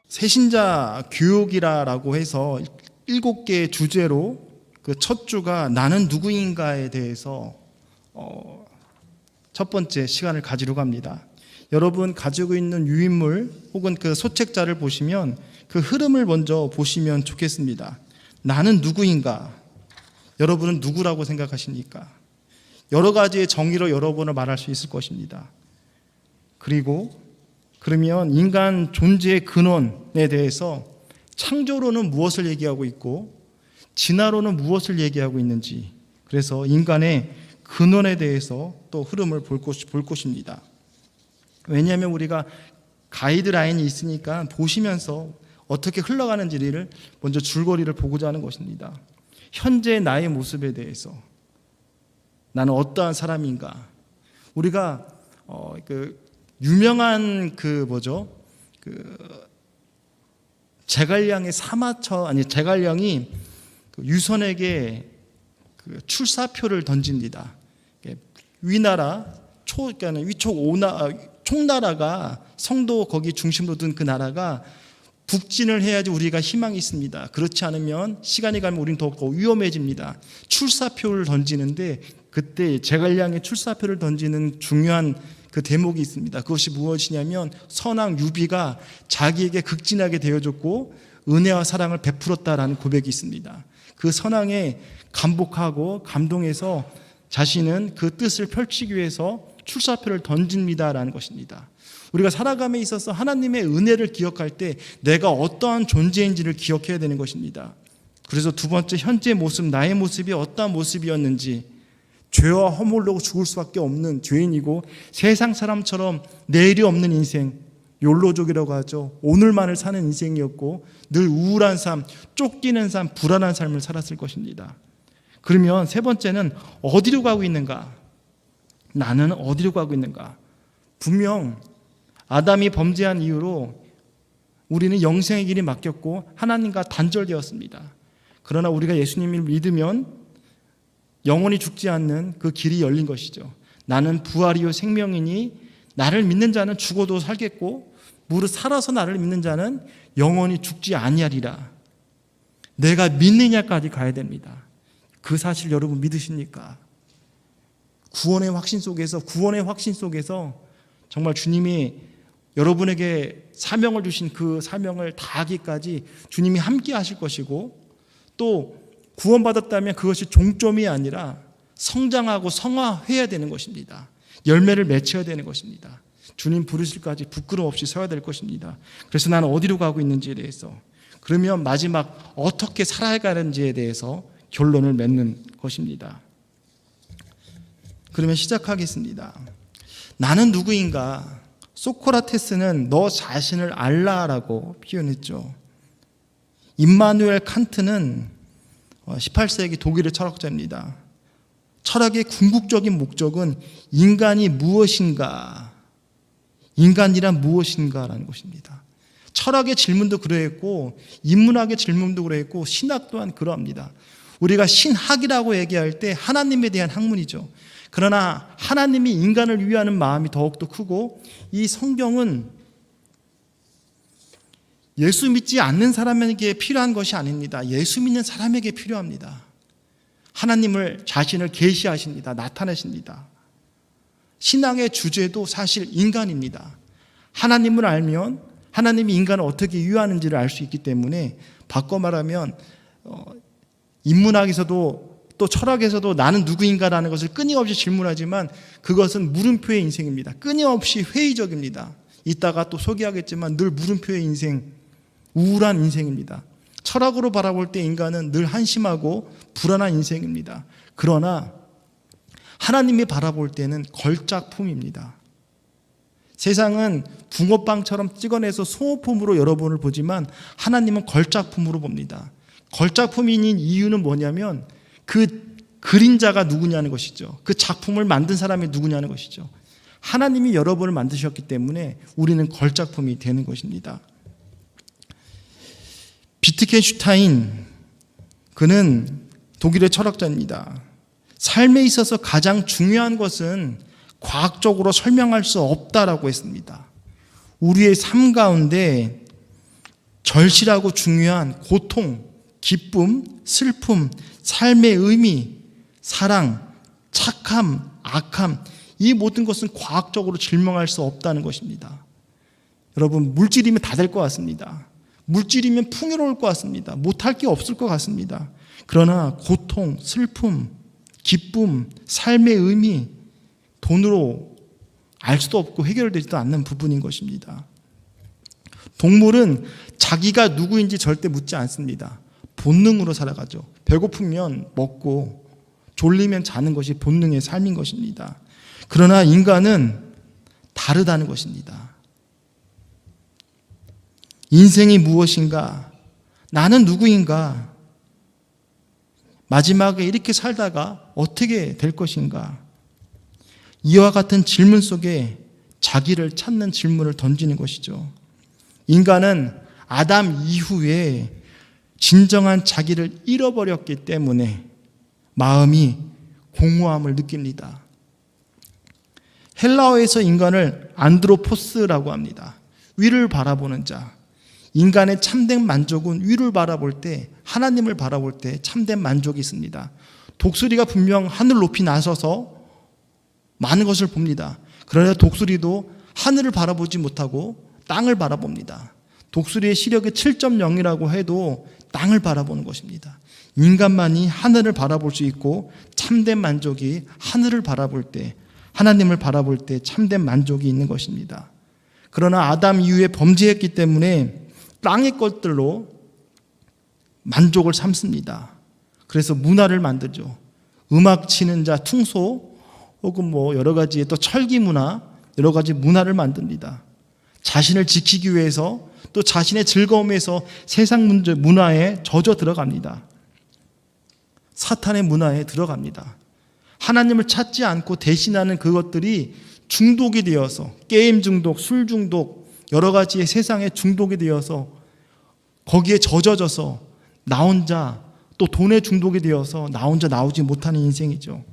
새신자 교육이라고 해서 7개의 주제로 그 첫 주가 나는 누구인가에 대해서 첫 번째 시간을 가지려고 합니다. 여러분 가지고 있는 유인물 혹은 그 소책자를 보시면 그 흐름을 먼저 보시면 좋겠습니다. 나는 누구인가? 여러분은 누구라고 생각하십니까? 여러 가지의 정의로 여러분을 말할 수 있을 것입니다. 그러면 인간 존재의 근원에 대해서 창조로는 무엇을 얘기하고 있고 진화로는 무엇을 얘기하고 있는지, 그래서 인간의 근원에 대해서 또 흐름을 볼 것입니다. 왜냐하면 우리가 가이드라인이 있으니까 보시면서 어떻게 흘러가는지를 먼저 줄거리를 보고자 하는 것입니다. 현재 나의 모습에 대해서 나는 어떠한 사람인가? 우리가 유명한 제갈량이 유선에게 출사표를 던집니다. 위나라 총나라가 성도 거기 중심으로 둔 그 나라가 북진을 해야지 우리가 희망이 있습니다. 그렇지 않으면 시간이 가면 우리는 더욱더 위험해집니다. 출사표를 던지는데 그때 제갈량의 출사표를 던지는 중요한 그 대목이 있습니다. 그것이 무엇이냐면 선왕 유비가 자기에게 극진하게 되어줬고 은혜와 사랑을 베풀었다라는 고백이 있습니다. 그 선왕에 감복하고 감동해서 자신은 그 뜻을 펼치기 위해서 출사표를 던집니다라는 것입니다. 우리가 살아감에 있어서 하나님의 은혜를 기억할 때 내가 어떠한 존재인지를 기억해야 되는 것입니다. 그래서 두 번째, 현재 모습, 나의 모습이 어떠한 모습이었는지, 죄와 허물로 죽을 수밖에 없는 죄인이고 세상 사람처럼 내일이 없는 인생, 욜로족이라고 하죠. 오늘만을 사는 인생이었고 늘 우울한 삶, 쫓기는 삶, 불안한 삶을 살았을 것입니다. 그러면 세 번째는 어디로 가고 있는가? 나는 어디로 가고 있는가? 분명 아담이 범죄한 이후로 우리는 영생의 길이 막혔고 하나님과 단절되었습니다. 그러나 우리가 예수님을 믿으면 영원히 죽지 않는 그 길이 열린 것이죠. 나는 부활이요 생명이니 나를 믿는 자는 죽어도 살겠고 무릇 살아서 나를 믿는 자는 영원히 죽지 아니하리라. 내가 믿느냐까지 가야 됩니다. 그 사실 여러분 믿으십니까? 구원의 확신 속에서 정말 주님이 여러분에게 사명을 주신 그 사명을 다하기까지 주님이 함께 하실 것이고, 또 구원받았다면 그것이 종점이 아니라 성장하고 성화해야 되는 것입니다. 열매를 맺혀야 되는 것입니다. 주님 부르실까지 부끄럼 없이 서야 될 것입니다. 그래서 나는 어디로 가고 있는지에 대해서, 그러면 마지막 어떻게 살아가는지에 대해서 결론을 맺는 것입니다. 그러면 시작하겠습니다. 나는 누구인가? 소크라테스는 너 자신을 알라라고 표현했죠. 임마누엘 칸트는 18세기 독일의 철학자입니다. 철학의 궁극적인 목적은 인간이 무엇인가, 인간이란 무엇인가라는 것입니다. 철학의 질문도 그러했고 인문학의 질문도 그러했고 신학 또한 그러합니다. 우리가 신학이라고 얘기할 때 하나님에 대한 학문이죠. 그러나 하나님이 인간을 위하는 마음이 더욱더 크고, 이 성경은 예수 믿지 않는 사람에게 필요한 것이 아닙니다. 예수 믿는 사람에게 필요합니다. 하나님을 자신을 계시하십니다. 나타내십니다. 신앙의 주제도 사실 인간입니다. 하나님을 알면 하나님이 인간을 어떻게 위하는지를 알 수 있기 때문에, 바꿔 말하면 인문학에서도 또 철학에서도 나는 누구인가라는 것을 끊임없이 질문하지만 그것은 물음표의 인생입니다. 끊임없이 회의적입니다. 이따가 또 소개하겠지만 늘 물음표의 인생, 우울한 인생입니다. 철학으로 바라볼 때 인간은 늘 한심하고 불안한 인생입니다. 그러나 하나님이 바라볼 때는 걸작품입니다. 세상은 붕어빵처럼 찍어내서 소모품으로 여러분을 보지만 하나님은 걸작품으로 봅니다. 걸작품인 이유는 뭐냐면 그 그림자가 누구냐는 것이죠. 그 작품을 만든 사람이 누구냐는 것이죠. 하나님이 여러분을 만드셨기 때문에 우리는 걸작품이 되는 것입니다. 비트겐슈타인, 그는 독일의 철학자입니다. 삶에 있어서 가장 중요한 것은 과학적으로 설명할 수 없다라고 했습니다. 우리의 삶 가운데 절실하고 중요한 고통, 기쁨, 슬픔, 삶의 의미, 사랑, 착함, 악함, 이 모든 것은 과학적으로 증명할 수 없다는 것입니다. 여러분, 물질이면 다 될 것 같습니다. 물질이면 풍요로울 것 같습니다. 못할 게 없을 것 같습니다. 그러나 고통, 슬픔, 기쁨, 삶의 의미, 돈으로 알 수도 없고 해결되지도 않는 부분인 것입니다. 동물은 자기가 누구인지 절대 묻지 않습니다. 본능으로 살아가죠. 배고프면 먹고 졸리면 자는 것이 본능의 삶인 것입니다. 그러나 인간은 다르다는 것입니다. 인생이 무엇인가? 나는 누구인가? 마지막에 이렇게 살다가 어떻게 될 것인가? 이와 같은 질문 속에 자기를 찾는 질문을 던지는 것이죠. 인간은 아담 이후에 진정한 자기를 잃어버렸기 때문에 마음이 공허함을 느낍니다. 헬라어에서 인간을 안드로포스라고 합니다. 위를 바라보는 자. 인간의 참된 만족은 위를 바라볼 때, 하나님을 바라볼 때 참된 만족이 있습니다. 독수리가 분명 하늘 높이 나서서 많은 것을 봅니다. 그러나 독수리도 하늘을 바라보지 못하고 땅을 바라봅니다. 독수리의 시력이 7.0이라고 해도 땅을 바라보는 것입니다. 인간만이 하늘을 바라볼 수 있고 참된 만족이 하늘을 바라볼 때, 하나님을 바라볼 때 참된 만족이 있는 것입니다. 그러나 아담 이후에 범죄했기 때문에 땅의 것들로 만족을 삼습니다. 그래서 문화를 만들죠. 음악 치는 자, 퉁소, 혹은 여러 가지의 또 철기 문화, 여러 가지 문화를 만듭니다. 자신을 지키기 위해서 또 자신의 즐거움에서 세상 문화에 젖어 들어갑니다. 사탄의 문화에 들어갑니다. 하나님을 찾지 않고 대신하는 그것들이 중독이 되어서 게임 중독, 술 중독, 여러 가지의 세상에 중독이 되어서 거기에 젖어져서 나 혼자 또 돈에 중독이 되어서 나 혼자 나오지 못하는 인생이죠.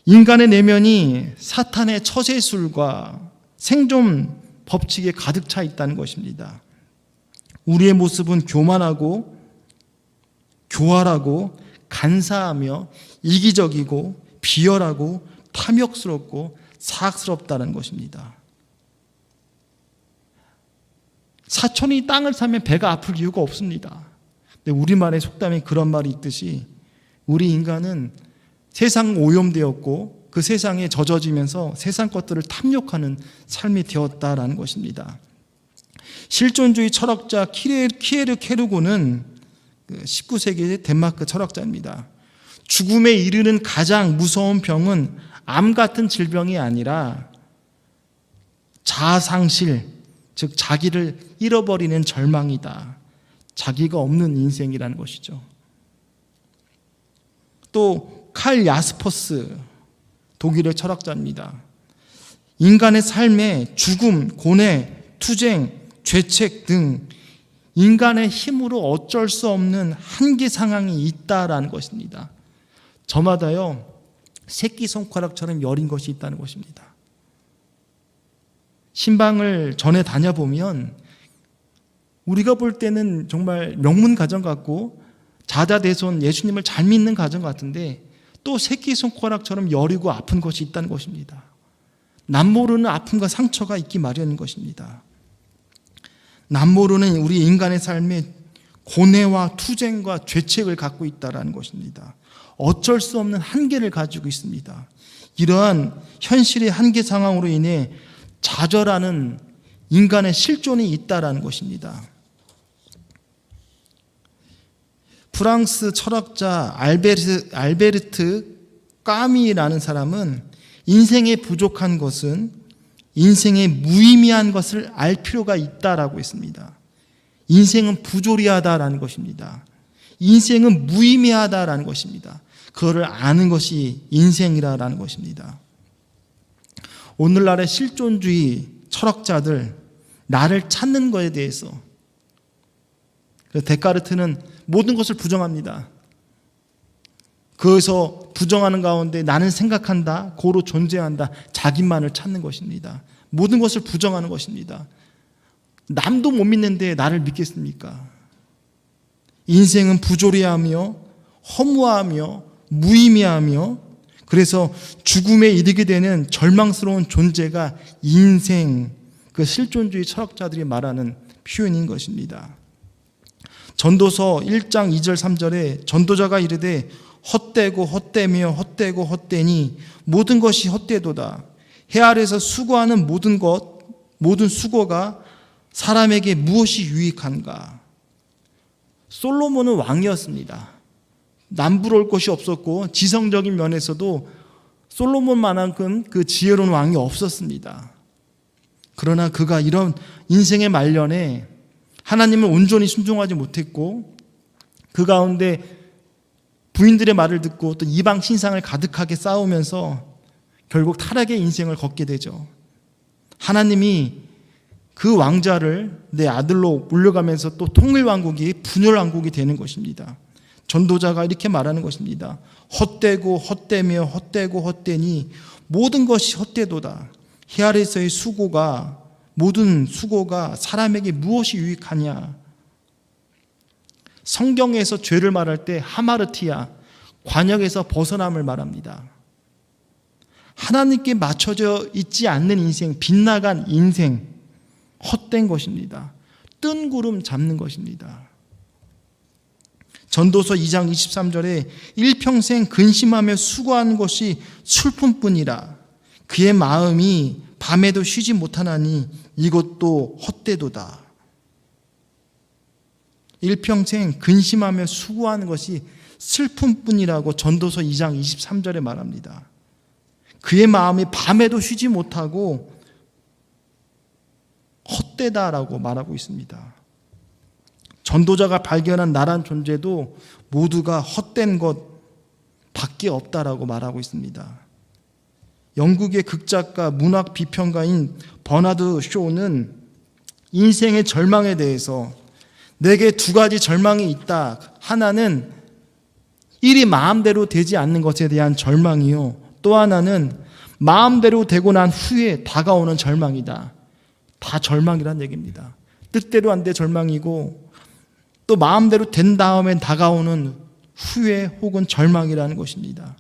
인간의 내면이 사탄의 처세술과 생존 법칙에 가득 차 있다는 것입니다. 우리의 모습은 교만하고 교활하고 간사하며 이기적이고 비열하고 탐욕스럽고 사악스럽다는 것입니다. 사촌이 땅을 사면 배가 아플 이유가 없습니다. 근데 우리말의 속담에 그런 말이 있듯이 우리 인간은 세상 오염되었고 그 세상에 젖어지면서 세상 것들을 탐욕하는 삶이 되었다라는 것입니다. 실존주의 철학자 키에르 케르고는 19세기 덴마크 철학자입니다. 죽음에 이르는 가장 무서운 병은 암 같은 질병이 아니라 자아상실, 즉 자기를 잃어버리는 절망이다. 자기가 없는 인생이라는 것이죠. 또 칼 야스퍼스, 독일의 철학자입니다. 인간의 삶에 죽음, 고뇌, 투쟁, 죄책 등 인간의 힘으로 어쩔 수 없는 한계 상황이 있다라는 것입니다. 저마다요, 새끼손가락처럼 여린 것이 있다는 것입니다. 신방을 전에 다녀보면 우리가 볼 때는 정말 명문 가정 같고 자자대손 예수님을 잘 믿는 가정 같은데 또 새끼손가락처럼 여리고 아픈 것이 있다는 것입니다. 남모르는 아픔과 상처가 있기 마련인 것입니다. 남모르는 우리 인간의 삶에 고뇌와 투쟁과 죄책을 갖고 있다는 것입니다. 어쩔 수 없는 한계를 가지고 있습니다. 이러한 현실의 한계 상황으로 인해 좌절하는 인간의 실존이 있다는 것입니다. 프랑스 철학자 알베르트 까미라는 사람은 인생에 부족한 것은 인생의 무의미한 것을 알 필요가 있다라고 했습니다. 인생은 부조리하다라는 것입니다. 인생은 무의미하다라는 것입니다. 그거를 아는 것이 인생이라는 것입니다. 오늘날의 실존주의 철학자들, 나를 찾는 것에 대해서 데카르트는 모든 것을 부정합니다. 그것서 부정하는 가운데 나는 생각한다, 고로 존재한다, 자기만을 찾는 것입니다. 모든 것을 부정하는 것입니다. 남도 못 믿는데 나를 믿겠습니까? 인생은 부조리하며 허무하며 무의미하며 그래서 죽음에 이르게 되는 절망스러운 존재가 인생, 그 실존주의 철학자들이 말하는 표현인 것입니다. 전도서 1장 2절 3절에 전도자가 이르되 헛되고 헛되며 헛되고 헛되니 모든 것이 헛되도다. 해 아래서 수고하는 모든 수고가 사람에게 무엇이 유익한가? 솔로몬은 왕이었습니다. 남부러울 것이 없었고 지성적인 면에서도 솔로몬만큼 그 지혜로운 왕이 없었습니다. 그러나 그가 이런 인생의 말년에 하나님을 온전히 순종하지 못했고 그 가운데 부인들의 말을 듣고 또 이방 신상을 가득하게 쌓으면서 결국 타락의 인생을 걷게 되죠. 하나님이 그 왕자를 내 아들로 물려가면서 또 통일왕국이 분열왕국이 되는 것입니다. 전도자가 이렇게 말하는 것입니다. 헛되고 헛되며 헛되고 헛되니 모든 것이 헛되도다. 해 아래서의 수고가 모든 수고가 사람에게 무엇이 유익하냐. 성경에서 죄를 말할 때 하마르티아, 관역에서 벗어남을 말합니다. 하나님께 맞춰져 있지 않는 인생, 빗나간 인생, 헛된 것입니다. 뜬 구름 잡는 것입니다. 전도서 2장 23절에 일평생 근심하며 수고하는 것이 슬픔뿐이라. 그의 마음이 밤에도 쉬지 못하나니 이것도 헛되도다. 일평생 근심하며 수고하는 것이 슬픔뿐이라고 전도서 2장 23절에 말합니다. 그의 마음이 밤에도 쉬지 못하고 헛되다라고 말하고 있습니다. 전도자가 발견한 나란 존재도 모두가 헛된 것 밖에 없다라고 말하고 있습니다. 영국의 극작가, 문학 비평가인 버나드 쇼는 인생의 절망에 대해서 내게 두 가지 절망이 있다. 하나는 일이 마음대로 되지 않는 것에 대한 절망이요. 또 하나는 마음대로 되고 난 후에 다가오는 절망이다. 다 절망이란 얘기입니다. 뜻대로 안 돼 절망이고 또 마음대로 된 다음에 다가오는 후회 혹은 절망이라는 것입니다.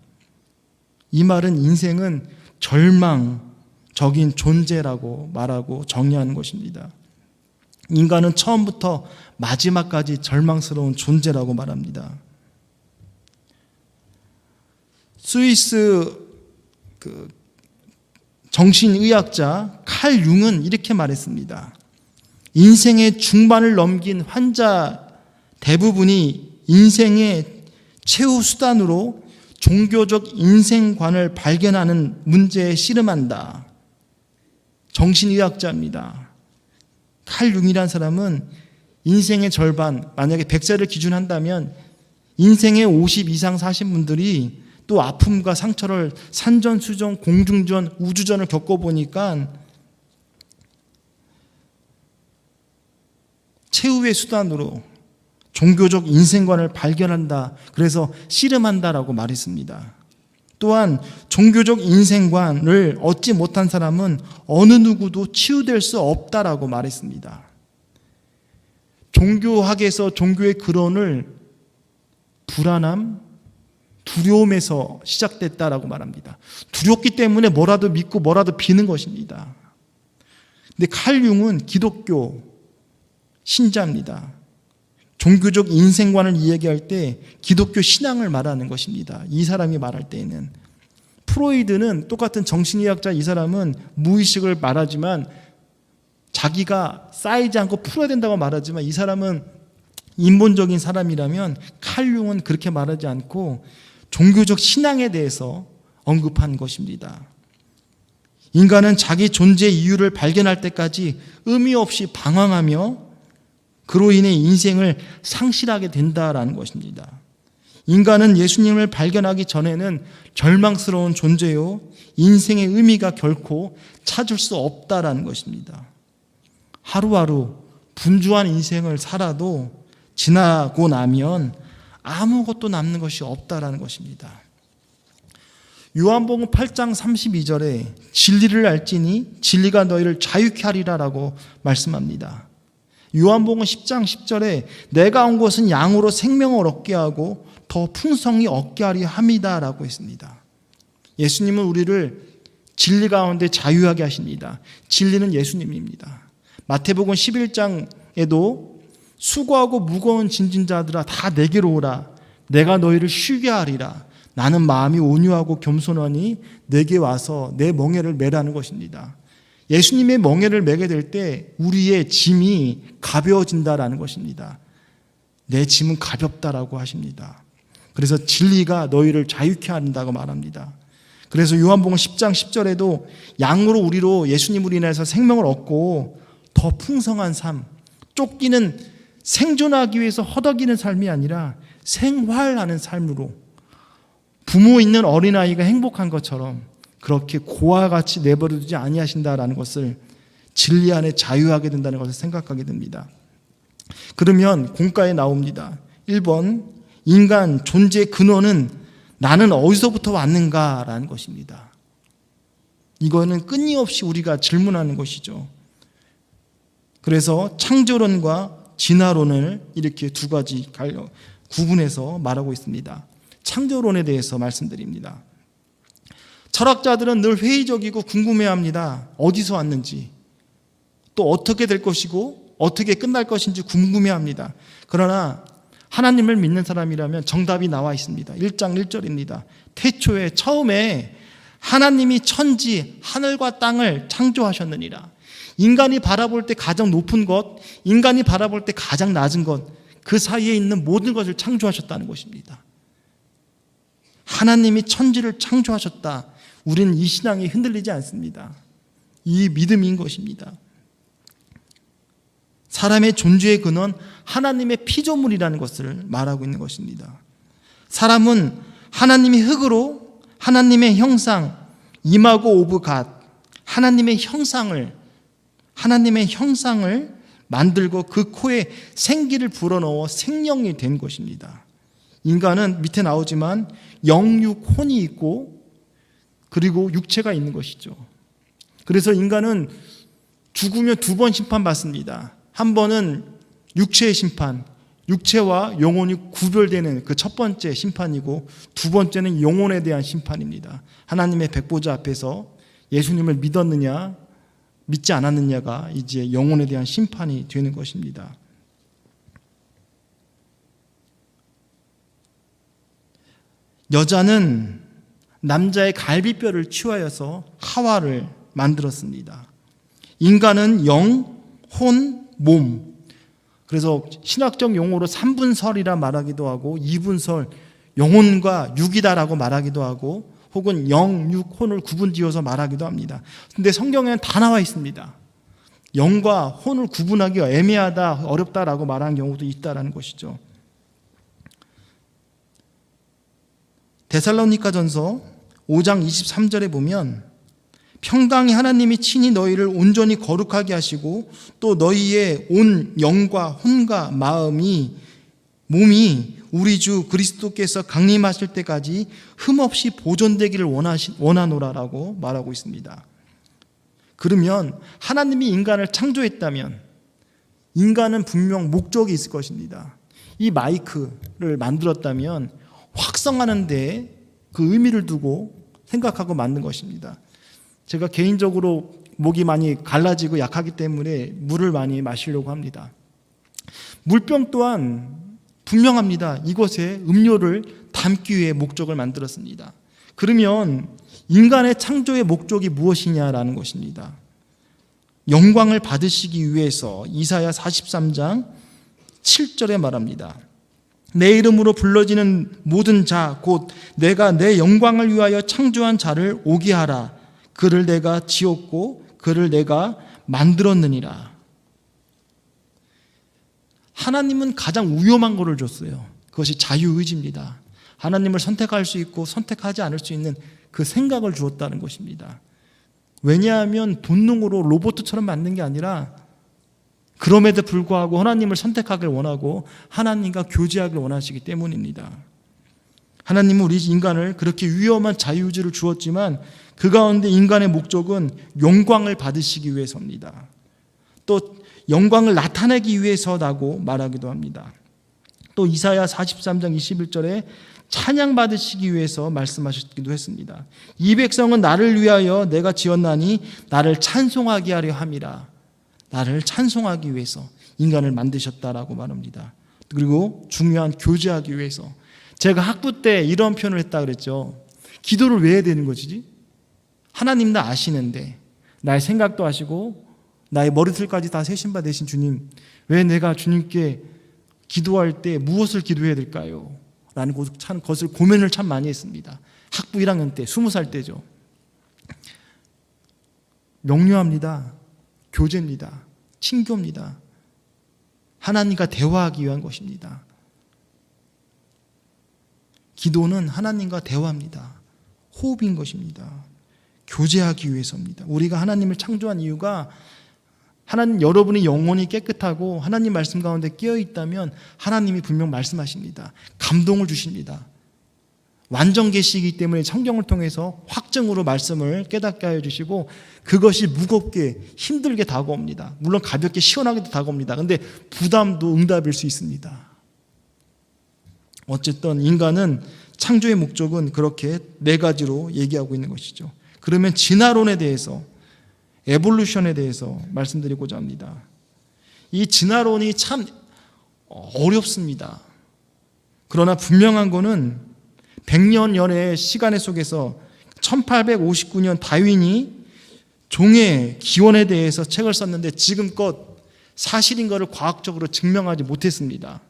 이 말은 인생은 절망적인 존재라고 말하고 정의하는 것입니다. 인간은 처음부터 마지막까지 절망스러운 존재라고 말합니다. 스위스 정신의학자 칼 융은 이렇게 말했습니다. 인생의 중반을 넘긴 환자 대부분이 인생의 최후 수단으로 종교적 인생관을 발견하는 문제에 씨름한다. 정신의학자입니다. 칼 융이라는 사람은 인생의 절반, 만약에 100세를 기준한다면 인생의 50 이상 사신 분들이 또 아픔과 상처를 산전수전, 공중전, 우주전을 겪어보니까 최후의 수단으로 종교적 인생관을 발견한다. 그래서 씨름한다라고 말했습니다. 또한 종교적 인생관을 얻지 못한 사람은 어느 누구도 치유될 수 없다라고 말했습니다. 종교학에서 종교의 근원을 불안함, 두려움에서 시작됐다라고 말합니다. 두렵기 때문에 뭐라도 믿고 뭐라도 비는 것입니다. 근데 칼 융은 기독교 신자입니다. 종교적 인생관을 이야기할 때 기독교 신앙을 말하는 것입니다. 이 사람이 말할 때에는. 프로이드는 똑같은 정신의학자, 이 사람은 무의식을 말하지만 자기가 쌓이지 않고 풀어야 된다고 말하지만 이 사람은 인본적인 사람이라면 칼 융은 그렇게 말하지 않고 종교적 신앙에 대해서 언급한 것입니다. 인간은 자기 존재 이유를 발견할 때까지 의미 없이 방황하며 그로 인해 인생을 상실하게 된다라는 것입니다. 인간은 예수님을 발견하기 전에는 절망스러운 존재요, 인생의 의미가 결코 찾을 수 없다라는 것입니다. 하루하루 분주한 인생을 살아도 지나고 나면 아무것도 남는 것이 없다라는 것입니다. 요한복음 8장 32절에 진리를 알지니 진리가 너희를 자유케 하리라라고 말씀합니다. 요한복음 10장 10절에 내가 온 것은 양으로 생명을 얻게 하고 더 풍성히 얻게 하려 함이다라고 했습니다. 예수님은 우리를 진리 가운데 자유하게 하십니다. 진리는 예수님입니다. 마태복음 11장에도 수고하고 무거운 짐진 자들아 다 내게로 오라. 내가 너희를 쉬게 하리라. 나는 마음이 온유하고 겸손하니 내게 와서 내 멍에를 매라는 것입니다. 예수님의 멍에를 매게 될 때 우리의 짐이 가벼워진다라는 것입니다. 내 짐은 가볍다라고 하십니다. 그래서 진리가 너희를 자유케 한다고 말합니다. 그래서 요한복음 10장 10절에도 양으로 우리로 예수님으로 인해서 생명을 얻고 더 풍성한 삶, 쫓기는 생존하기 위해서 허덕이는 삶이 아니라 생활하는 삶으로 부모 있는 어린아이가 행복한 것처럼 그렇게 고와 같이 내버려두지 아니하신다라는 것을 진리 안에 자유하게 된다는 것을 생각하게 됩니다. 그러면 공과에 나옵니다. 1번 인간 존재의 근원은 나는 어디서부터 왔는가라는 것입니다. 이거는 끊임없이 우리가 질문하는 것이죠. 그래서 창조론과 진화론을 이렇게 두 가지 구분해서 말하고 있습니다. 창조론에 대해서 말씀드립니다. 철학자들은 늘 회의적이고 궁금해합니다. 어디서 왔는지, 또 어떻게 될 것이고 어떻게 끝날 것인지 궁금해합니다. 그러나 하나님을 믿는 사람이라면 정답이 나와 있습니다. 1장 1절입니다. 태초에 처음에 하나님이 천지 하늘과 땅을 창조하셨느니라. 인간이 바라볼 때 가장 높은 것, 인간이 바라볼 때 가장 낮은 것, 그 사이에 있는 모든 것을 창조하셨다는 것입니다. 하나님이 천지를 창조하셨다. 우리는 이 신앙이 흔들리지 않습니다. 이 믿음인 것입니다. 사람의 존재의 근원, 하나님의 피조물이라는 것을 말하고 있는 것입니다. 사람은 하나님의 흙으로 하나님의 형상, 이마고 오브 갓, 하나님의 형상을 만들고 그 코에 생기를 불어넣어 생명이 된 것입니다. 인간은 밑에 나오지만 영육, 혼이 있고 그리고 육체가 있는 것이죠. 그래서 인간은 죽으면 두 번 심판받습니다. 한 번은 육체의 심판, 육체와 영혼이 구별되는 그 첫 번째 심판이고, 두 번째는 영혼에 대한 심판입니다. 하나님의 백보자 앞에서 예수님을 믿었느냐 믿지 않았느냐가 이제 영혼에 대한 심판이 되는 것입니다. 여자는 남자의 갈비뼈를 취하여서 하와를 만들었습니다. 인간은 영, 혼, 몸. 그래서 신학적 용어로 3분설이라 말하기도 하고 2분설, 영혼과 육이다라고 말하기도 하고 혹은 영, 육, 혼을 구분지어서 말하기도 합니다. 그런데 성경에는 다 나와 있습니다. 영과 혼을 구분하기가 애매하다, 어렵다라고 말하는 경우도 있다라는 것이죠. 데살로니가전서 5장 23절에 보면 평강히 하나님이 친히 너희를 온전히 거룩하게 하시고 또 너희의 온 영과 혼과 몸이 우리 주 그리스도께서 강림하실 때까지 흠없이 보존되기를 원하노라라고 말하고 있습니다. 그러면 하나님이 인간을 창조했다면 인간은 분명 목적이 있을 것입니다. 이 마이크를 만들었다면 확성하는 데 그 의미를 두고 생각하고 만든 것입니다. 제가 개인적으로 목이 많이 갈라지고 약하기 때문에 물을 많이 마시려고 합니다. 물병 또한 분명합니다. 이곳에 음료를 담기 위해 목적을 만들었습니다. 그러면 인간의 창조의 목적이 무엇이냐라는 것입니다. 영광을 받으시기 위해서 이사야 43장 7절에 말합니다. 내 이름으로 불러지는 모든 자 곧 내가 내 영광을 위하여 창조한 자를 오게 하라. 그를 내가 지었고 그를 내가 만들었느니라. 하나님은 가장 위험한 것을 줬어요. 그것이 자유의지입니다. 하나님을 선택할 수 있고 선택하지 않을 수 있는 그 생각을 주었다는 것입니다. 왜냐하면 본능으로 로봇처럼 만든 게 아니라 그럼에도 불구하고 하나님을 선택하길 원하고 하나님과 교제하길 원하시기 때문입니다. 하나님은 우리 인간을 그렇게 위험한 자유의지를 주었지만 그 가운데 인간의 목적은 영광을 받으시기 위해서입니다. 또 영광을 나타내기 위해서라고 말하기도 합니다. 또 이사야 43장 21절에 찬양 받으시기 위해서 말씀하셨기도 했습니다. 이 백성은 나를 위하여 내가 지었나니 나를 찬송하게 하려 함이라. 나를 찬송하기 위해서 인간을 만드셨다라고 말합니다. 그리고 중요한 교제하기 위해서. 제가 학부 때 이런 표현을 했다 그랬죠. 기도를 왜 해야 되는 거지? 하나님 나 아시는데 나의 생각도 아시고 나의 머리털까지 다 세신 바 되신 주님, 왜 내가 주님께 기도할 때 무엇을 기도해야 될까요? 라는 것을 고민을 참 많이 했습니다. 학부 1학년 때, 20살 때죠. 명료합니다. 교제입니다. 친교입니다. 하나님과 대화하기 위한 것입니다. 기도는 하나님과 대화입니다. 호흡인 것입니다. 교제하기 위해서입니다. 우리가 하나님을 창조한 이유가 하나님, 여러분이 영혼이 깨끗하고 하나님 말씀 가운데 깨어 있다면 하나님이 분명 말씀하십니다. 감동을 주십니다. 완전 계시이기 때문에 성경을 통해서 확증으로 말씀을 깨닫게 하여 주시고 그것이 무겁게 힘들게 다가옵니다. 물론 가볍게 시원하게도 다가옵니다. 그런데 부담도 응답일 수 있습니다. 어쨌든 인간은 창조의 목적은 그렇게 4가지로 얘기하고 있는 것이죠. 그러면 진화론에 대해서, 에볼루션에 대해서 말씀드리고자 합니다. 이 진화론이 참 어렵습니다. 그러나 분명한 것은 100년여의 시간 속에서 1859년 다윈이 종의 기원에 대해서 책을 썼는데 지금껏 사실인 것을 과학적으로 증명하지 못했습니다.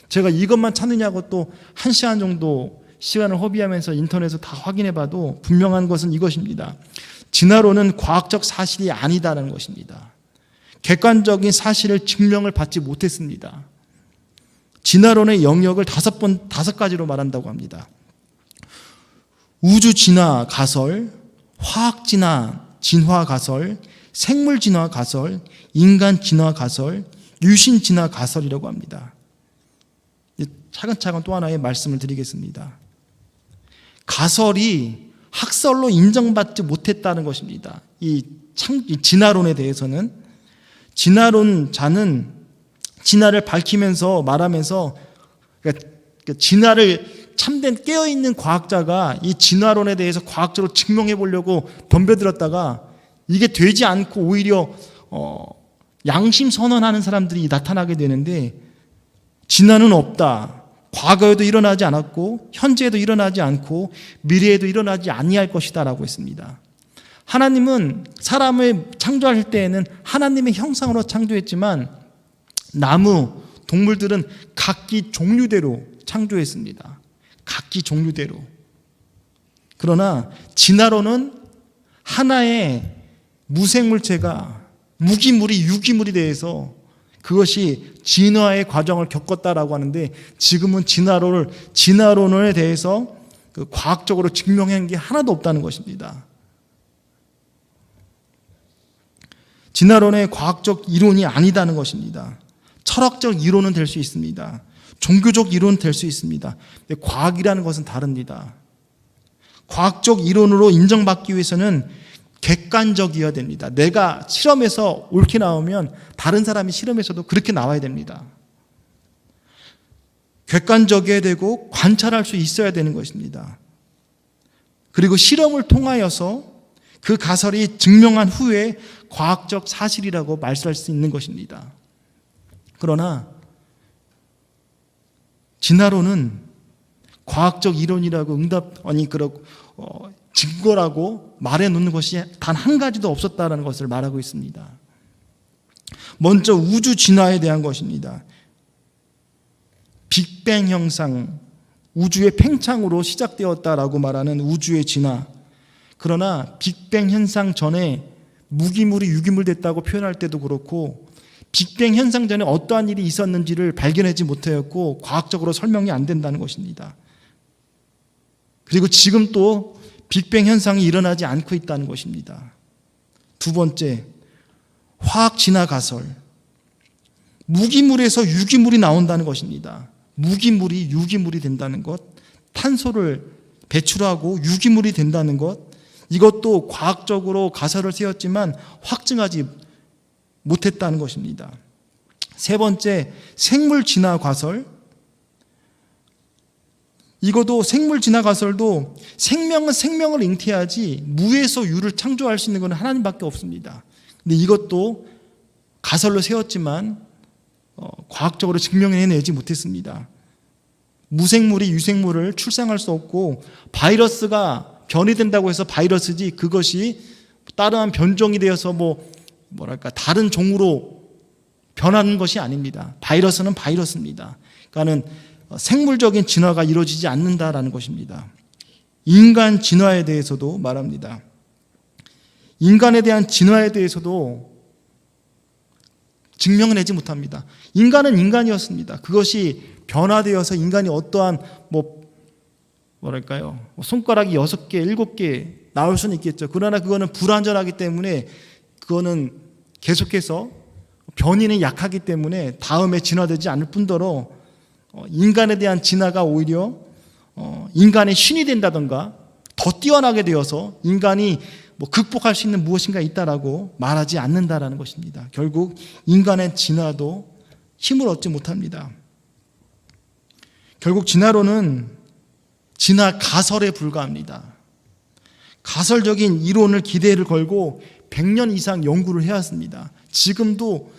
제가 이것만 찾느냐고 또 1시간 정도 시간을 허비하면서 인터넷에서 다 확인해봐도 분명한 것은 이것입니다. 진화론은 과학적 사실이 아니다라는 것입니다. 객관적인 사실을 증명을 받지 못했습니다. 진화론의 영역을 5가지로 말한다고 합니다. 우주 진화 가설, 화학 진화, 진화 가설, 생물 진화 가설, 인간 진화 가설, 유신 진화 가설이라고 합니다. 차근차근 또 하나의 말씀을 드리겠습니다. 가설이 학설로 인정받지 못했다는 것입니다. 이 진화론에 대해서는 진화론자는 진화를 밝히면서 말하면서 진화를 참된 깨어있는 과학자가 이 진화론에 대해서 과학적으로 증명해 보려고 덤벼들었다가 이게 되지 않고 오히려 양심 선언하는 사람들이 나타나게 되는데 진화는 없다. 과거에도 일어나지 않았고 현재에도 일어나지 않고 미래에도 일어나지 아니할 것이다 라고 했습니다. 하나님은 사람을 창조할 때에는 하나님의 형상으로 창조했지만 나무, 동물들은 각기 종류대로 창조했습니다. 각기 종류대로. 그러나 진화론은 하나의 무생물체가 무기물이 유기물이 대해서 그것이 진화의 과정을 겪었다라고 하는데 지금은 진화론에 대해서 과학적으로 증명한 게 하나도 없다는 것입니다. 진화론의 과학적 이론이 아니다는 것입니다. 철학적 이론은 될 수 있습니다. 종교적 이론은 될 수 있습니다. 근데 과학이라는 것은 다릅니다. 과학적 이론으로 인정받기 위해서는 객관적이어야 됩니다. 내가 실험에서 옳게 나오면 다른 사람이 실험에서도 그렇게 나와야 됩니다. 객관적이어야 되고 관찰할 수 있어야 되는 것입니다. 그리고 실험을 통하여서 그 가설이 증명한 후에 과학적 사실이라고 말씀할 수 있는 것입니다. 그러나 진화론은 과학적 이론이라고 증거라고 말해 놓는 것이 단 한 가지도 없었다는 것을 말하고 있습니다. 먼저 우주 진화에 대한 것입니다. 빅뱅 현상, 우주의 팽창으로 시작되었다라고 말하는 우주의 진화. 그러나 빅뱅 현상 전에 무기물이 유기물 됐다고 표현할 때도 그렇고 빅뱅 현상 전에 어떠한 일이 있었는지를 발견하지 못하였고 과학적으로 설명이 안 된다는 것입니다. 그리고 지금 또 빅뱅 현상이 일어나지 않고 있다는 것입니다. 두 번째, 화학 진화 가설. 무기물에서 유기물이 나온다는 것입니다. 무기물이 유기물이 된다는 것, 탄소를 배출하고 유기물이 된다는 것, 이것도 과학적으로 가설을 세웠지만 확증하지 못했다는 것입니다. 세 번째, 생물 진화 가설. 이것도 생물 진화 가설도 생명은 생명을 잉태하지 무에서 유를 창조할 수 있는 것은 하나님밖에 없습니다. 근데 이것도 가설로 세웠지만 과학적으로 증명해내지 못했습니다. 무생물이 유생물을 출생할 수 없고 바이러스가 변이된다고 해서 바이러스지 그것이 따르한 변종이 되어서 다른 종으로 변하는 것이 아닙니다. 바이러스는 바이러스입니다. 그러니까는 생물적인 진화가 이루어지지 않는다라는 것입니다. 인간 진화에 대해서도 말합니다. 인간에 대한 진화에 대해서도 증명을 내지 못합니다. 인간은 인간이었습니다. 그것이 변화되어서 인간이 어떠한 손가락이 6개, 7개 나올 수는 있겠죠. 그러나 그거는 불완전하기 때문에 그거는 계속해서 변이는 약하기 때문에 다음에 진화되지 않을 뿐더러 인간에 대한 진화가 오히려 인간의 신이 된다던가 더 뛰어나게 되어서 인간이 극복할 수 있는 무엇인가 있다라고 말하지 않는다라는 것입니다. 결국 인간의 진화도 힘을 얻지 못합니다. 결국 진화론은 진화 가설에 불과합니다. 가설적인 이론을 기대를 걸고 100년 이상 연구를 해왔습니다. 지금도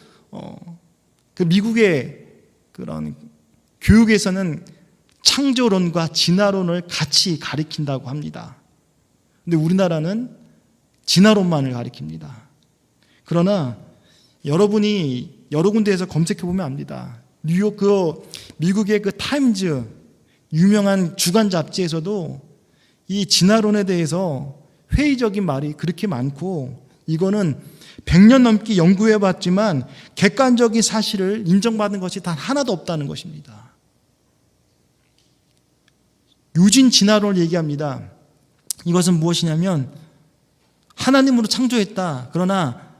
미국의 그런 교육에서는 창조론과 진화론을 같이 가리킨다고 합니다. 근데 우리나라는 진화론만을 가리킵니다. 그러나 여러분이 여러 군데에서 검색해보면 압니다. 미국의 그 타임즈 유명한 주간 잡지에서도 이 진화론에 대해서 회의적인 말이 그렇게 많고 이거는 100년 넘게 연구해봤지만 객관적인 사실을 인정받은 것이 단 하나도 없다는 것입니다. 유진 진화론을 얘기합니다. 이것은 무엇이냐면 하나님으로 창조했다. 그러나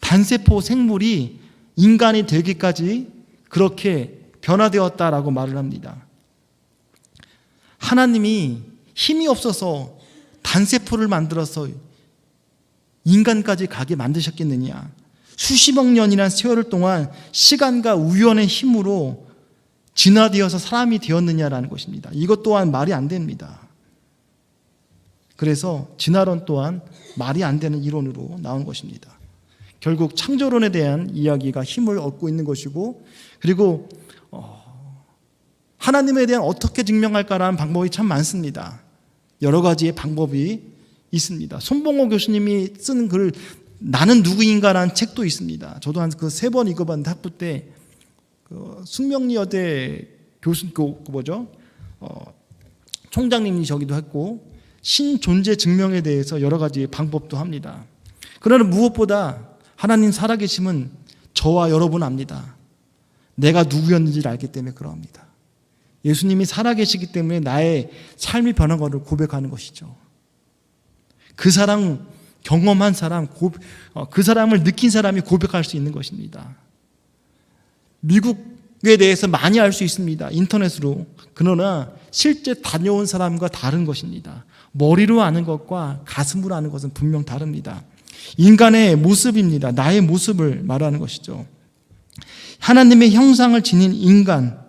단세포 생물이 인간이 되기까지 그렇게 변화되었다라고 말을 합니다. 하나님이 힘이 없어서 단세포를 만들어서 인간까지 가게 만드셨겠느냐. 수십억 년이라는 세월 동안 시간과 우연의 힘으로 진화되어서 사람이 되었느냐라는 것입니다. 이것 또한 말이 안 됩니다. 그래서 진화론 또한 말이 안 되는 이론으로 나온 것입니다. 결국 창조론에 대한 이야기가 힘을 얻고 있는 것이고 그리고 하나님에 대한 어떻게 증명할까라는 방법이 참 많습니다. 여러 가지의 방법이 있습니다. 손봉호 교수님이 쓴 글 나는 누구인가라는 책도 있습니다. 저도 한 그 3번 읽어봤는데 학부 때 숙명여대 교수 총장님이 저기도 했고 신존재 증명에 대해서 여러 가지 방법도 합니다. 그러나 무엇보다 하나님 살아계심은 저와 여러분 압니다. 내가 누구였는지를 알기 때문에 그러합니다. 예수님이 살아계시기 때문에 나의 삶이 변한 것을 고백하는 것이죠. 그 사람 경험한 사람, 그 사람을 느낀 사람이 고백할 수 있는 것입니다. 미국에 대해서 많이 알 수 있습니다. 인터넷으로. 그러나 실제 다녀온 사람과 다른 것입니다. 머리로 아는 것과 가슴으로 아는 것은 분명 다릅니다. 인간의 모습입니다. 나의 모습을 말하는 것이죠. 하나님의 형상을 지닌 인간.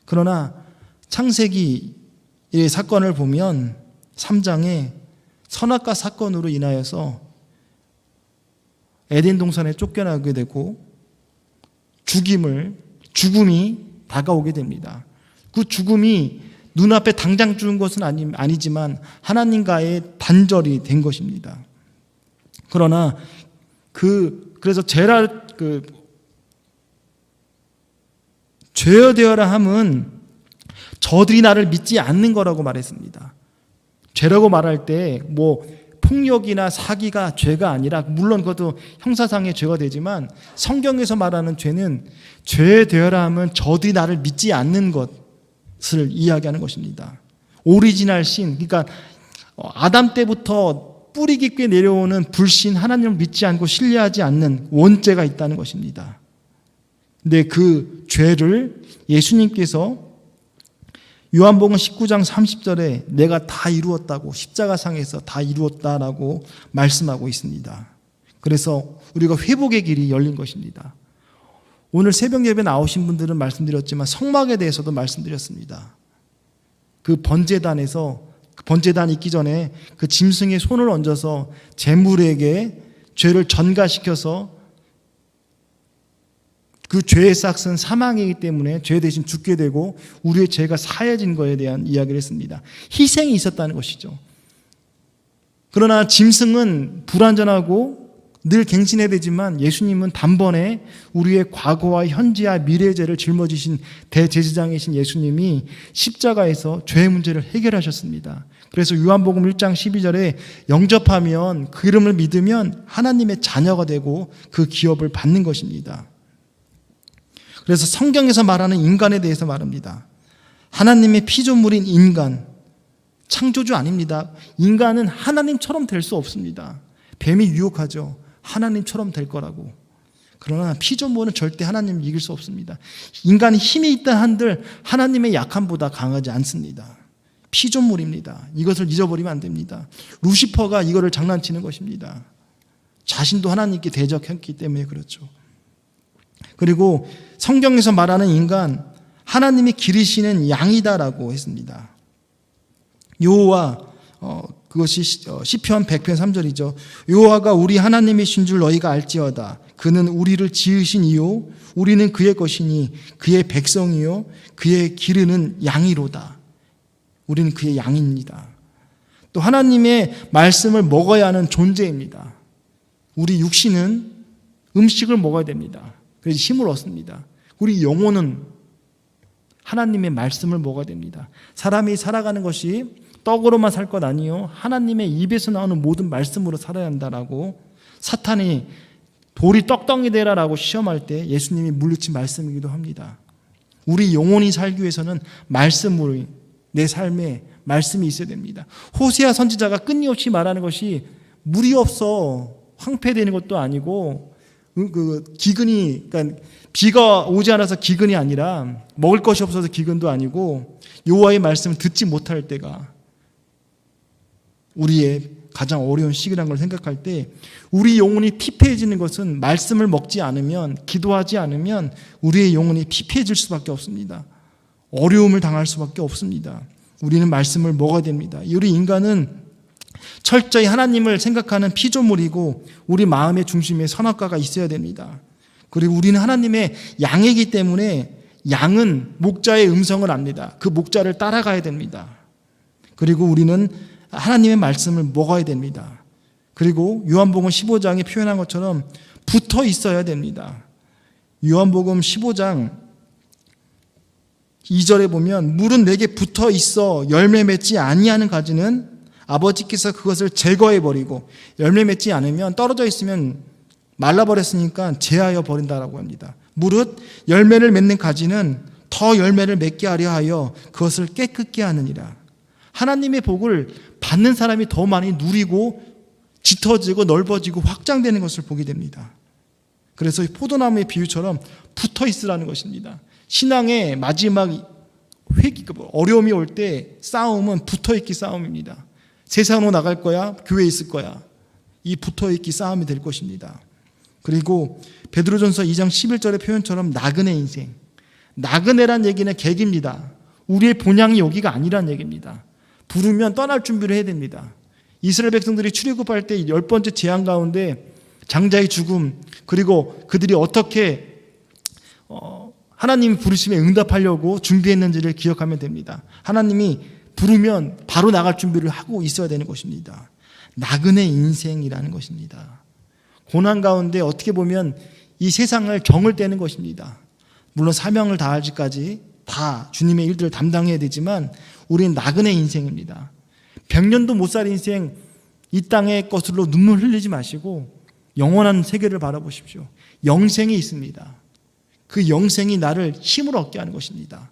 그러나 창세기의 사건을 보면 3장에 선악과 사건으로 인하여서 에덴 동산에 쫓겨나게 되고 죽음이 다가오게 됩니다. 그 죽음이 눈앞에 당장 죽은 것은 아니지만 하나님과의 단절이 된 것입니다. 그러나 그래서 죄어되어라 함은 저들이 나를 믿지 않는 거라고 말했습니다. 죄라고 말할 때 폭력이나 사기가 죄가 아니라 물론 그것도 형사상의 죄가 되지만 성경에서 말하는 죄는 죄되어라 함은 저들이 나를 믿지 않는 것을 이야기하는 것입니다. 오리지널 신, 그러니까 아담 때부터 뿌리 깊게 내려오는 불신, 하나님을 믿지 않고 신뢰하지 않는 원죄가 있다는 것입니다. 근데 그 죄를 예수님께서 요한복음 19장 30절에 내가 다 이루었다고, 십자가상에서 다 이루었다라고 말씀하고 있습니다. 그래서 우리가 회복의 길이 열린 것입니다. 오늘 새벽 예배 나오신 분들은 말씀드렸지만 성막에 대해서도 말씀드렸습니다. 그 번제단에서, 번제단 있기 전에 그 짐승의 손을 얹어서 제물에게 죄를 전가시켜서 그 죄의 삭은 사망이기 때문에 죄 대신 죽게 되고 우리의 죄가 사해진 것에 대한 이야기를 했습니다. 희생이 있었다는 것이죠. 그러나 짐승은 불완전하고 늘 갱신해야 되지만 예수님은 단번에 우리의 과거와 현재와 미래의 죄를 짊어지신 대제사장이신 예수님이 십자가에서 죄의 문제를 해결하셨습니다. 그래서 요한복음 1장 12절에 영접하면 그 이름을 믿으면 하나님의 자녀가 되고 그 기업을 받는 것입니다. 그래서 성경에서 말하는 인간에 대해서 말합니다. 하나님의 피조물인 인간, 창조주 아닙니다. 인간은 하나님처럼 될 수 없습니다. 뱀이 유혹하죠. 하나님처럼 될 거라고. 그러나 피조물은 절대 하나님을 이길 수 없습니다. 인간이 힘이 있다 한들 하나님의 약함보다 강하지 않습니다. 피조물입니다. 이것을 잊어버리면 안 됩니다. 루시퍼가 이거를 장난치는 것입니다. 자신도 하나님께 대적했기 때문에 그렇죠. 그리고 성경에서 말하는 인간, 하나님이 기르시는 양이다라고 했습니다. 여호와, 그것이 시편 100편 3절이죠. 여호와가 우리 하나님이신 줄 너희가 알지어다. 그는 우리를 지으신 이요 우리는 그의 것이니 그의 백성이요 그의 기르는 양이로다. 우리는 그의 양입니다. 또 하나님의 말씀을 먹어야 하는 존재입니다. 우리 육신은 음식을 먹어야 됩니다. 그래서 힘을 얻습니다. 우리 영혼은 하나님의 말씀을 먹어야 됩니다. 사람이 살아가는 것이 떡으로만 살 것 아니요 하나님의 입에서 나오는 모든 말씀으로 살아야 한다라고 사탄이 돌이 떡덩이 되라라고 시험할 때 예수님이 물리친 말씀이기도 합니다. 우리 영혼이 살기 위해서는 말씀으로 내 삶에 말씀이 있어야 됩니다. 호세아 선지자가 끊임없이 말하는 것이 물이 없어 황폐되는 것도 아니고 그 기근이, 그러니까 비가 오지 않아서 기근이 아니라 먹을 것이 없어서 기근도 아니고 여호와의 말씀을 듣지 못할 때가 우리의 가장 어려운 시기라는 걸 생각할 때 우리 영혼이 피폐해지는 것은 말씀을 먹지 않으면, 기도하지 않으면 우리의 영혼이 피폐해질 수밖에 없습니다. 어려움을 당할 수밖에 없습니다. 우리는 말씀을 먹어야 됩니다. 우리 인간은 철저히 하나님을 생각하는 피조물이고 우리 마음의 중심에 선악과가 있어야 됩니다. 그리고 우리는 하나님의 양이기 때문에 양은 목자의 음성을 압니다. 그 목자를 따라가야 됩니다. 그리고 우리는 하나님의 말씀을 먹어야 됩니다. 그리고 요한복음 15장에 표현한 것처럼 붙어 있어야 됩니다. 요한복음 15장 2절에 보면 물은 내게 붙어 있어 열매 맺지 아니하는 가지는 아버지께서 그것을 제거해버리고 열매 맺지 않으면 떨어져 있으면 말라버렸으니까 제하여 버린다라고 합니다. 무릇 열매를 맺는 가지는 더 열매를 맺게 하려 하여 그것을 깨끗게 하느니라. 하나님의 복을 받는 사람이 더 많이 누리고 짙어지고 넓어지고 확장되는 것을 보게 됩니다. 그래서 포도나무의 비유처럼 붙어 있으라는 것입니다. 신앙의 마지막 어려움이 올 때 싸움은 붙어있기 싸움입니다. 세상으로 나갈 거야, 교회에 있을 거야. 이 붙어있기 싸움이 될 것입니다. 그리고 베드로전서 2장 11절의 표현처럼 나그네 인생. 나그네란 얘기는 객입니다. 우리의 본향이 여기가 아니란 얘기입니다. 부르면 떠날 준비를 해야 됩니다. 이스라엘 백성들이 출애굽할 때 10번째 재앙 가운데 장자의 죽음, 그리고 그들이 어떻게 하나님이 부르심에 응답하려고 준비했는지를 기억하면 됩니다. 하나님이 부르면 바로 나갈 준비를 하고 있어야 되는 것입니다. 나그네 인생이라는 것입니다. 고난 가운데 어떻게 보면 이 세상을 정을 떼는 것입니다. 물론 사명을 다할지까지 다 주님의 일들을 담당해야 되지만 우리는 나그네 인생입니다. 100년도 못 살 인생 이 땅의 것으로 눈물 흘리지 마시고 영원한 세계를 바라보십시오. 영생이 있습니다. 그 영생이 나를 힘을 얻게 하는 것입니다.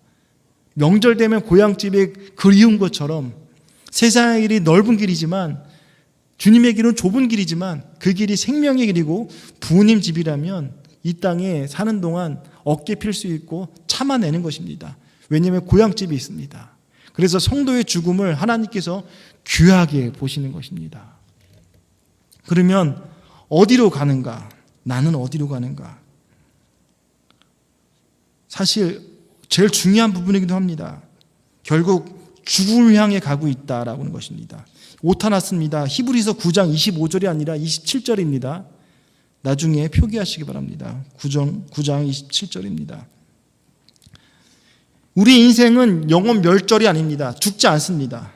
명절 되면 고향집에 그리운 것처럼 세상의 길이 넓은 길이지만 주님의 길은 좁은 길이지만 그 길이 생명의 길이고 부모님 집이라면 이 땅에 사는 동안 어깨 필 수 있고 참아내는 것입니다. 왜냐하면 고향집이 있습니다. 그래서 성도의 죽음을 하나님께서 귀하게 보시는 것입니다. 그러면 어디로 가는가? 나는 어디로 가는가? 사실 제일 중요한 부분이기도 합니다. 결국 죽음을 향해 가고 있다라고 하는 것입니다. 오타 났습니다. 히브리서 9장 25절이 아니라 27절입니다. 나중에 표기하시기 바랍니다. 9장 27절입니다. 우리 인생은 영원 멸절이 아닙니다. 죽지 않습니다.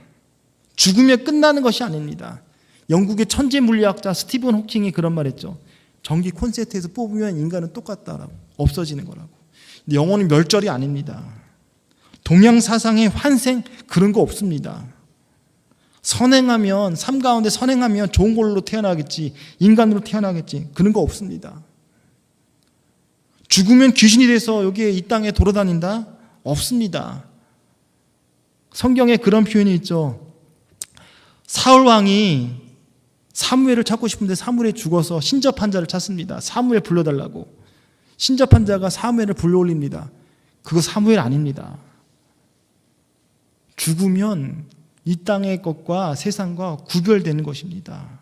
죽으면 끝나는 것이 아닙니다. 영국의 천재 물리학자 스티븐 호킹이 그런 말 했죠. 전기 콘센트에서 뽑으면 인간은 똑같다라고, 없어지는 거라고. 근데 영혼은 멸절이 아닙니다. 동양 사상의 환생 그런 거 없습니다. 선행하면, 삶 가운데 선행하면 좋은 걸로 태어나겠지, 인간으로 태어나겠지, 그런 거 없습니다. 죽으면 귀신이 돼서 여기에 이 땅에 돌아다닌다? 없습니다. 성경에 그런 표현이 있죠. 사울 왕이 사무엘을 찾고 싶은데 사무엘이 죽어서 신접한 자를 찾습니다. 사무엘 불러달라고. 신접한 자가 사무엘을 불러올립니다. 그거 사무엘 아닙니다. 죽으면 이 땅의 것과 세상과 구별되는 것입니다.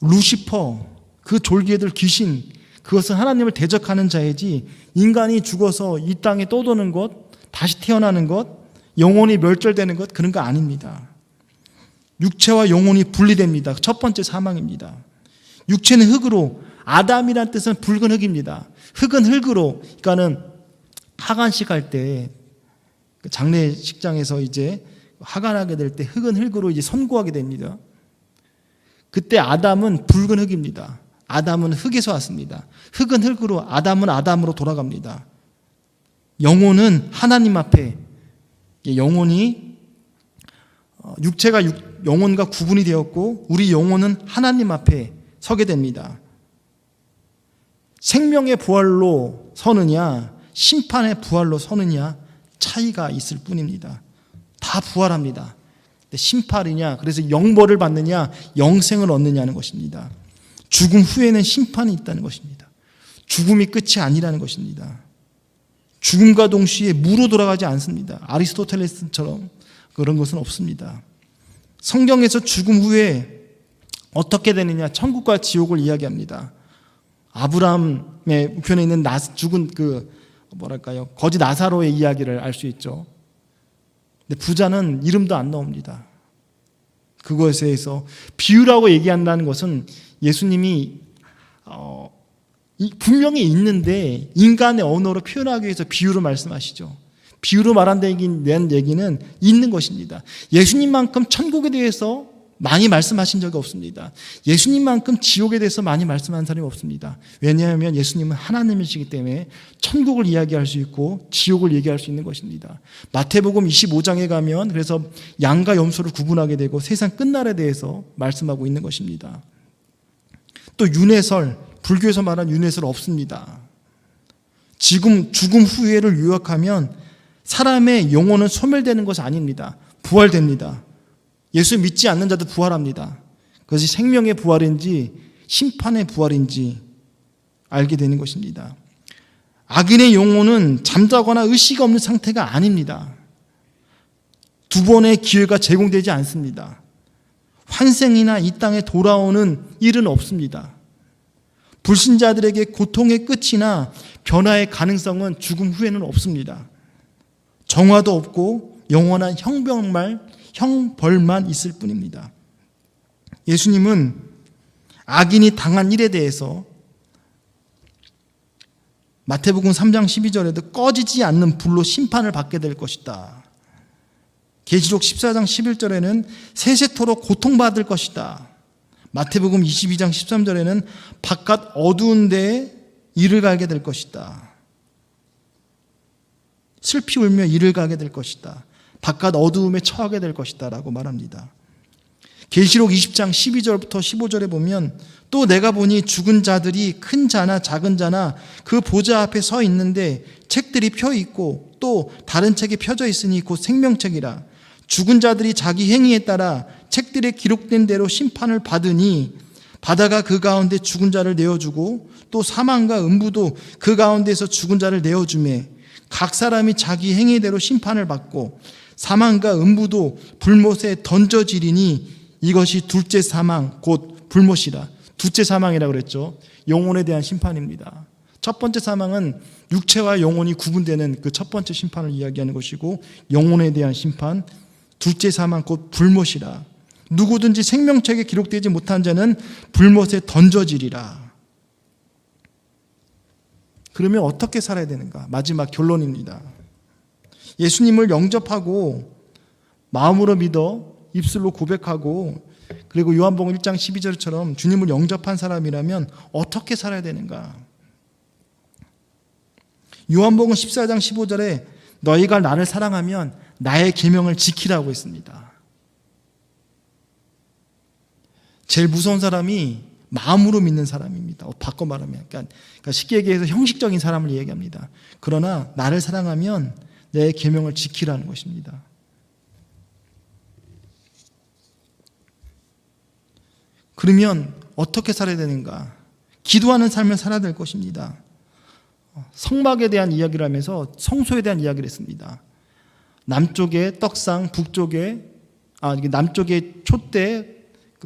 루시퍼, 그 졸개들 귀신, 그것은 하나님을 대적하는 자이지 인간이 죽어서 이 땅에 떠도는 것, 다시 태어나는 것, 영혼이 멸절되는 것, 그런 거 아닙니다. 육체와 영혼이 분리됩니다. 첫 번째 사망입니다. 육체는 흙으로, 아담이란 뜻은 붉은 흙입니다. 흙은 흙으로, 그러니까는 하간식 할 때 장례식장에서 이제 하간하게 될 때 흙은 흙으로 이제 선고하게 됩니다. 그때 아담은 붉은 흙입니다. 아담은 흙에서 왔습니다. 흙은 흙으로, 아담은 아담으로 돌아갑니다. 영혼은 하나님 앞에, 영혼이 육체가 영혼과 구분이 되었고 우리 영혼은 하나님 앞에 서게 됩니다. 생명의 부활로 서느냐 심판의 부활로 서느냐 차이가 있을 뿐입니다. 다 부활합니다. 심판이냐, 그래서 영벌을 받느냐 영생을 얻느냐는 것입니다. 죽음 후에는 심판이 있다는 것입니다. 죽음이 끝이 아니라는 것입니다. 죽음과 동시에 무로 돌아가지 않습니다. 아리스토텔레스처럼 그런 것은 없습니다. 성경에서 죽음 후에 어떻게 되느냐, 천국과 지옥을 이야기합니다. 아브라함의 우편에 있는 죽은 거지 나사로의 이야기를 알 수 있죠. 근데 부자는 이름도 안 나옵니다. 그것에 대해서 비유라고 얘기한다는 것은 예수님이 분명히 있는데 인간의 언어로 표현하기 위해서 비유로 말씀하시죠. 비유로 말한다는 얘기는 있는 것입니다. 예수님만큼 천국에 대해서 많이 말씀하신 적이 없습니다. 예수님만큼 지옥에 대해서 많이 말씀한 사람이 없습니다. 왜냐하면 예수님은 하나님이시기 때문에 천국을 이야기할 수 있고 지옥을 얘기할 수 있는 것입니다. 마태복음 25장에 가면 그래서 양과 염소를 구분하게 되고 세상 끝날에 대해서 말씀하고 있는 것입니다. 또 윤회설, 불교에서 말한 윤회설 없습니다. 지금 죽음 후회를 요약하면 사람의 영혼은 소멸되는 것이 아닙니다. 부활됩니다. 예수 믿지 않는 자도 부활합니다. 그것이 생명의 부활인지 심판의 부활인지 알게 되는 것입니다. 악인의 영혼은 잠자거나 의식 없는 상태가 아닙니다. 두 번의 기회가 제공되지 않습니다. 환생이나 이 땅에 돌아오는 일은 없습니다. 불신자들에게 고통의 끝이나 변화의 가능성은 죽음 후에는 없습니다. 정화도 없고 영원한 형벌만 있을 뿐입니다. 예수님은 악인이 당한 일에 대해서 마태복음 3장 12절에도 꺼지지 않는 불로 심판을 받게 될 것이다. 계시록 14장 11절에는 세세토록 고통받을 것이다. 마태복음 22장 13절에는 바깥 어두운 데에 이를 가게 될 것이다. 슬피 울며 이를 가게 될 것이다. 바깥 어두움에 처하게 될 것이다 라고 말합니다. 계시록 20장 12절부터 15절에 보면 또 내가 보니 죽은 자들이 큰 자나 작은 자나 그 보좌 앞에 서 있는데 책들이 펴 있고 또 다른 책이 펴져 있으니 곧 생명책이라. 죽은 자들이 자기 행위에 따라 책들에 기록된 대로 심판을 받으니 바다가 그 가운데 죽은 자를 내어주고 또 사망과 음부도 그 가운데서 죽은 자를 내어주매 각 사람이 자기 행위대로 심판을 받고 사망과 음부도 불못에 던져지리니 이것이 둘째 사망 곧 불못이라. 둘째 사망이라고 그랬죠. 영혼에 대한 심판입니다. 첫 번째 사망은 육체와 영혼이 구분되는 그 첫 번째 심판을 이야기하는 것이고, 영혼에 대한 심판, 둘째 사망 곧 불못이라. 누구든지 생명책에 기록되지 못한 자는 불못에 던져지리라. 그러면 어떻게 살아야 되는가? 마지막 결론입니다. 예수님을 영접하고 마음으로 믿어 입술로 고백하고 그리고 요한복음 1장 12절처럼 주님을 영접한 사람이라면 어떻게 살아야 되는가? 요한복음 14장 15절에 너희가 나를 사랑하면 나의 계명을 지키라고 했습니다. 제일 무서운 사람이 마음으로 믿는 사람입니다. 바꿔 말하면 그러니까 쉽게 얘기해서 형식적인 사람을 얘기합니다. 그러나 나를 사랑하면 내 계명을 지키라는 것입니다. 그러면 어떻게 살아야 되는가? 기도하는 삶을 살아야 될 것입니다. 성막에 대한 이야기를 하면서 성소에 대한 이야기를 했습니다. 남쪽에 떡상, 북쪽에 남쪽에 촛대,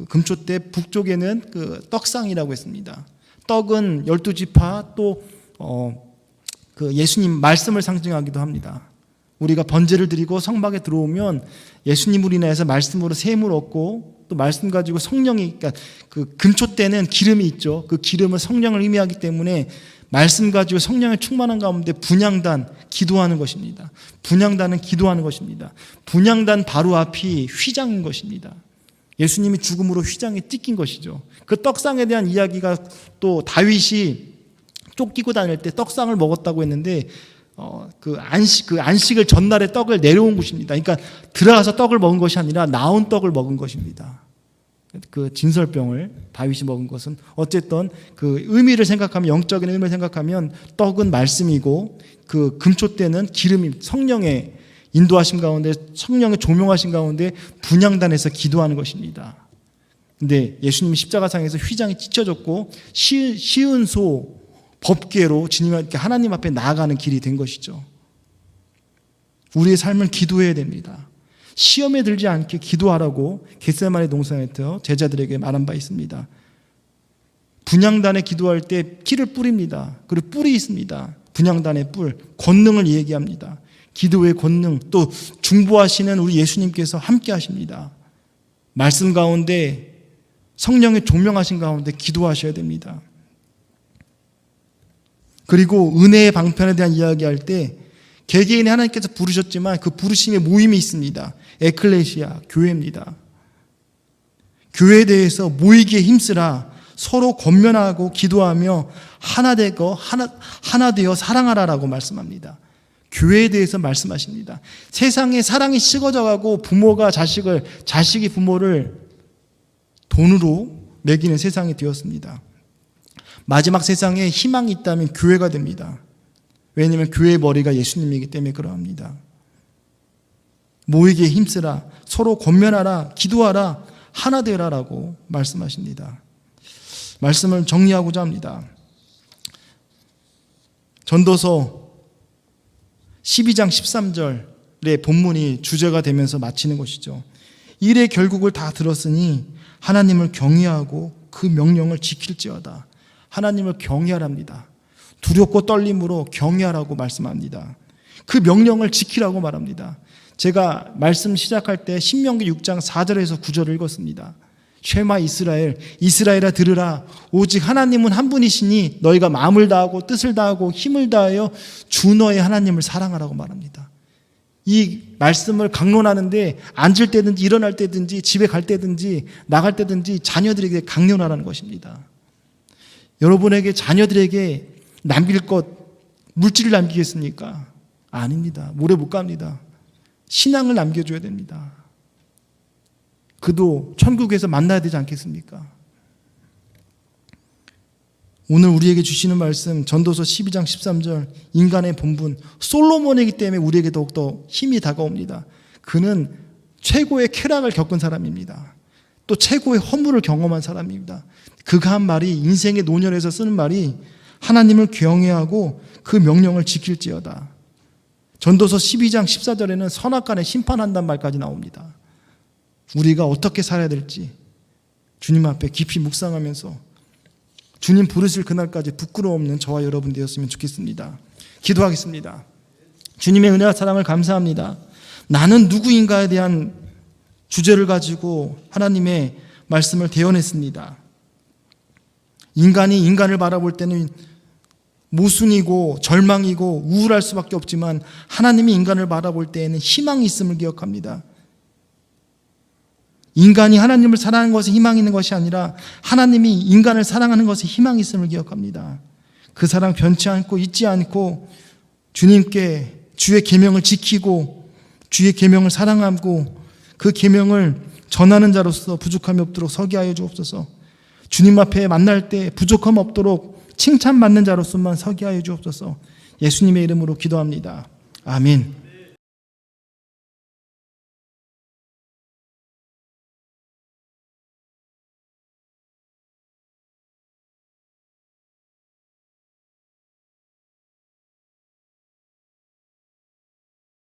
금촛대, 북쪽에는 그 떡상이라고 했습니다. 떡은 12지파 또 그 예수님 말씀을 상징하기도 합니다. 우리가 번제를 드리고 성막에 들어오면 예수님으로 인해서 말씀으로 샘을 얻고 또 말씀 가지고 성령이, 그러니까 그 금촛대는 기름이 있죠. 그 기름은 성령을 의미하기 때문에 말씀 가지고 성령의 충만한 가운데 분향단, 기도하는 것입니다. 분향단은 기도하는 것입니다. 분향단 바로 앞이 휘장인 것입니다. 예수님이 죽음으로 휘장이 찢긴 것이죠. 그 떡상에 대한 이야기가 또 다윗이 쫓기고 다닐 때 떡상을 먹었다고 했는데 그 안식을 전날에 떡을 내려온 것입니다. 그러니까 들어가서 떡을 먹은 것이 아니라 나온 떡을 먹은 것입니다. 그 진설병을 다윗이 먹은 것은 어쨌든 그 의미를 생각하면, 영적인 의미를 생각하면 떡은 말씀이고 그 금촛대는 기름이, 성령의 인도하신 가운데, 성령의 조명하신 가운데 분향단에서 기도하는 것입니다. 근데 예수님이 십자가상에서 휘장이 찢어졌고 쉬운 소 법궤로 하나님 앞에 나아가는 길이 된 것이죠. 우리의 삶을 기도해야 됩니다. 시험에 들지 않게 기도하라고 겟세마네 동산에서 제자들에게 말한 바 있습니다. 분향단에 기도할 때 피를 뿌립니다. 그리고 뿔이 있습니다. 분향단의 뿔, 권능을 얘기합니다. 기도의 권능, 또 중보하시는 우리 예수님께서 함께 하십니다. 말씀 가운데 성령의 조명하신 가운데 기도하셔야 됩니다. 그리고 은혜의 방편에 대한 이야기할 때 개개인이 하나님께서 부르셨지만 그 부르심의 모임이 있습니다. 에클레시아, 교회입니다. 교회에 대해서 모이기에 힘쓰라, 서로 권면하고 기도하며 하나 되어 사랑하라라고 말씀합니다. 교회에 대해서 말씀하십니다. 세상에 사랑이 식어져가고 부모가 자식이 부모를 돈으로 먹이는 세상이 되었습니다. 마지막 세상에 희망이 있다면 교회가 됩니다. 왜냐하면 교회의 머리가 예수님이기 때문에 그러합니다. 모이기에 힘쓰라, 서로 권면하라, 기도하라, 하나 되라라고 말씀하십니다. 말씀을 정리하고자 합니다. 전도서 12장 13절의 본문이 주제가 되면서 마치는 것이죠. 일의 결국을 다 들었으니 하나님을 경외하고 그 명령을 지킬지어다. 하나님을 경외하랍니다. 두렵고 떨림으로 경외하라고 말씀합니다. 그 명령을 지키라고 말합니다. 제가 말씀 시작할 때 신명기 6장 4절에서 9절을 읽었습니다. 쉐마 이스라엘, 이스라엘아 들으라. 오직 하나님은 한 분이시니 너희가 마음을 다하고 뜻을 다하고 힘을 다하여 주 너의 하나님을 사랑하라고 말합니다. 이 말씀을 강론하는데 앉을 때든지 일어날 때든지 집에 갈 때든지 나갈 때든지 자녀들에게 강론하라는 것입니다. 여러분에게, 자녀들에게 남길 것, 물질을 남기겠습니까? 아닙니다. 오래 못 갑니다. 신앙을 남겨줘야 됩니다. 그도 천국에서 만나야 되지 않겠습니까? 오늘 우리에게 주시는 말씀, 전도서 12장 13절, 인간의 본분, 솔로몬이기 때문에 우리에게 더욱더 힘이 다가옵니다. 그는 최고의 쾌락을 겪은 사람입니다. 또 최고의 허물을 경험한 사람입니다. 그가 한 말이, 인생의 노년에서 쓰는 말이 하나님을 경외하고 그 명령을 지킬지어다. 전도서 12장 14절에는 선악간에 심판한다는 말까지 나옵니다. 우리가 어떻게 살아야 될지 주님 앞에 깊이 묵상하면서 주님 부르실 그날까지 부끄러움 없는 저와 여러분 되었으면 좋겠습니다. 기도하겠습니다. 주님의 은혜와 사랑을 감사합니다. 나는 누구인가에 대한 주제를 가지고 하나님의 말씀을 대언했습니다. 인간이 인간을 바라볼 때는 모순이고 절망이고 우울할 수밖에 없지만 하나님이 인간을 바라볼 때에는 희망이 있음을 기억합니다. 인간이 하나님을 사랑하는 것에 희망이 있는 것이 아니라 하나님이 인간을 사랑하는 것에 희망이 있음을 기억합니다. 그 사랑 변치 않고 잊지 않고 주님께 주의 계명을 지키고 주의 계명을 사랑하고 그 계명을 전하는 자로서 부족함이 없도록 서게 하여 주옵소서. 주님 앞에 만날 때 부족함 없도록 칭찬받는 자로서만 서게 하여 주옵소서. 예수님의 이름으로 기도합니다. 아멘.